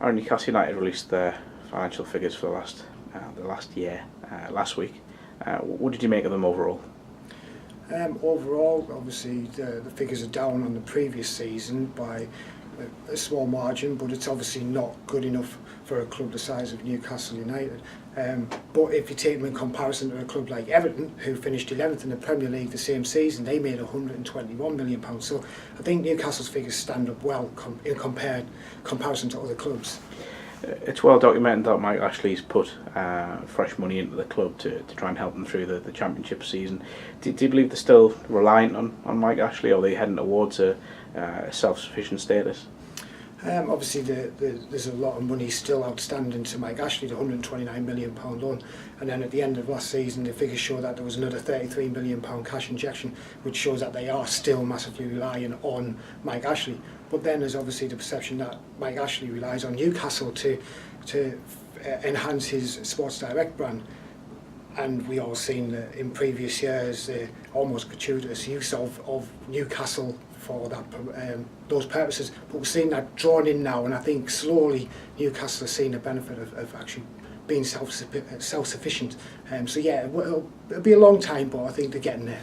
Our Newcastle United released their financial figures for the last year last week. What did you make of them overall? Overall, obviously, the figures are down on the previous season by a small margin, but it's obviously not good enough for a club the size of Newcastle United. But if you take them in comparison to a club like Everton, who finished 11th in the Premier League the same season, they made £121 million. So I think Newcastle's figures stand up well in comparison to other clubs. It's well documented that Mike Ashley's put fresh money into the club to try and help them through the Championship season. Do you believe they're still reliant on Mike Ashley, or are they heading towards a self-sufficient status? Obviously, there's a lot of money still outstanding to Mike Ashley, the £129 million loan, and then at the end of last season the figures show that there was another £33 million cash injection, which shows that they are still massively relying on Mike Ashley. But then there's obviously the perception that Mike Ashley relies on Newcastle to enhance his Sports Direct brand. And we all seen in previous years the almost gratuitous use of Newcastle for those purposes. But we're seeing that drawn in now, and I think slowly Newcastle are seeing the benefit of actually being self-sufficient. So yeah, it'll be a long time, but I think they're getting there.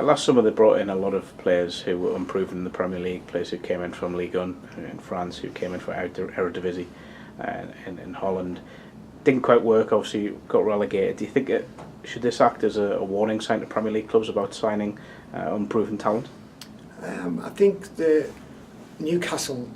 Last summer they brought in a lot of players who were improving in the Premier League, players who came in from Ligue 1 in France, who came in from Eredivisie in Holland. Didn't quite work, obviously got relegated. Do you think should this act as a warning sign to Premier League clubs about signing unproven talent? I think the Newcastle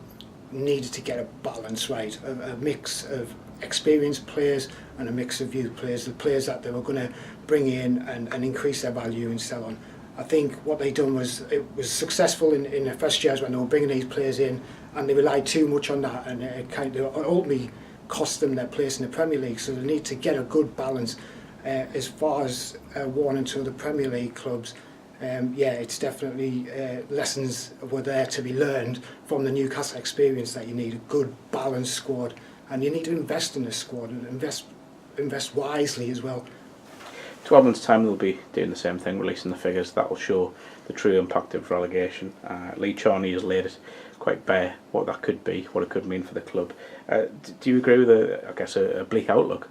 needed to get a balance right, a mix of experienced players and a mix of youth players, the players that they were going to bring in and increase their value and sell on. I think what they done was successful in the first years when they were bringing these players in, and they relied too much on that, and it kind of ultimately cost them their place in the Premier League. So they need to get a good balance as far as warning to the Premier League clubs. It's definitely lessons were there to be learned from the Newcastle experience, that you need a good balanced squad, and you need to invest in this squad and invest wisely as well. 12 months' time they'll be doing the same thing, releasing the figures that will show the true impact of relegation. Lee Charney has laid it quite bare what that could be, what it could mean for the club. Do you agree with a bleak outlook?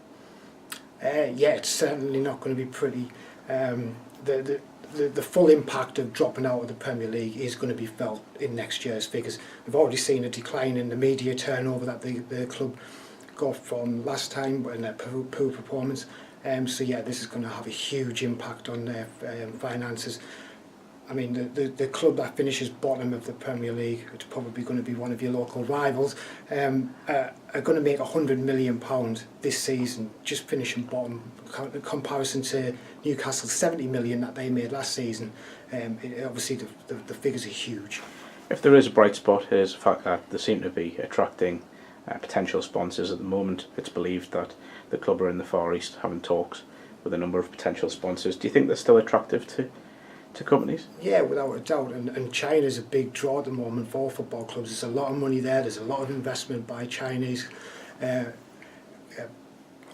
It's certainly not going to be pretty. The full impact of dropping out of the Premier League is going to be felt in next year's figures. We've already seen a decline in the media turnover that the club got from last time in their poor performance. This is going to have a huge impact on their finances. I mean, the club that finishes bottom of the Premier League, which is probably going to be one of your local rivals, are going to make £100 million this season, just finishing bottom, in comparison to Newcastle's £70 million that they made last season. Obviously, the figures are huge. If there is a bright spot, it is the fact that they seem to be attracting potential sponsors at the moment. It's believed that the club are in the Far East having talks with a number of potential sponsors. Do you think they're still attractive to companies? Yeah, without a doubt, and China's a big draw at the moment for football clubs. There's a lot of money there, there's a lot of investment by Chinese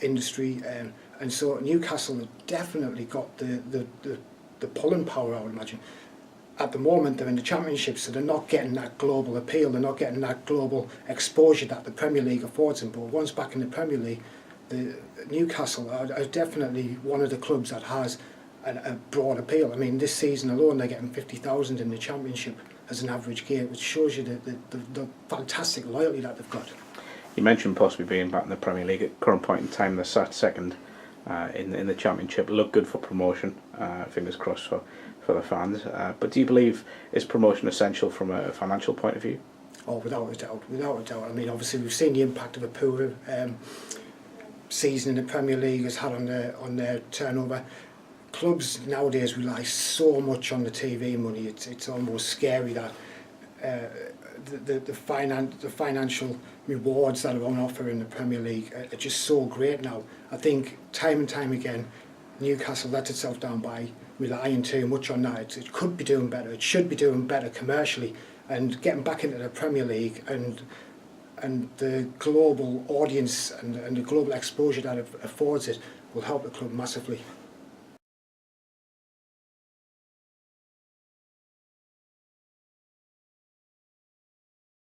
industry, and so Newcastle have definitely got the pulling power, I would imagine. At the moment they're in the Championship, so they're not getting that global appeal, they're not getting that global exposure that the Premier League affords them. But once back in the Premier League, the Newcastle are definitely one of the clubs that has a broad appeal. I mean, this season alone they're getting 50,000 in the Championship as an average gate, which shows you the fantastic loyalty that they've got. You mentioned possibly being back in the Premier League. At current point in time they're sat second in the Championship. Look good for promotion, fingers crossed for the fans. But do you believe is promotion essential from a financial point of view? Oh, without a doubt. I mean, obviously we've seen the impact of a poor season in the Premier League has had on their turnover. Clubs nowadays rely so much on the TV money. It's almost scary that the financial rewards that are on offer in the Premier League are just so great now. I think time and time again Newcastle let itself down by relying too much on that. It could be doing better. It should be doing better commercially, and getting back into the Premier League and the global audience and the global exposure that it affords it will help the club massively.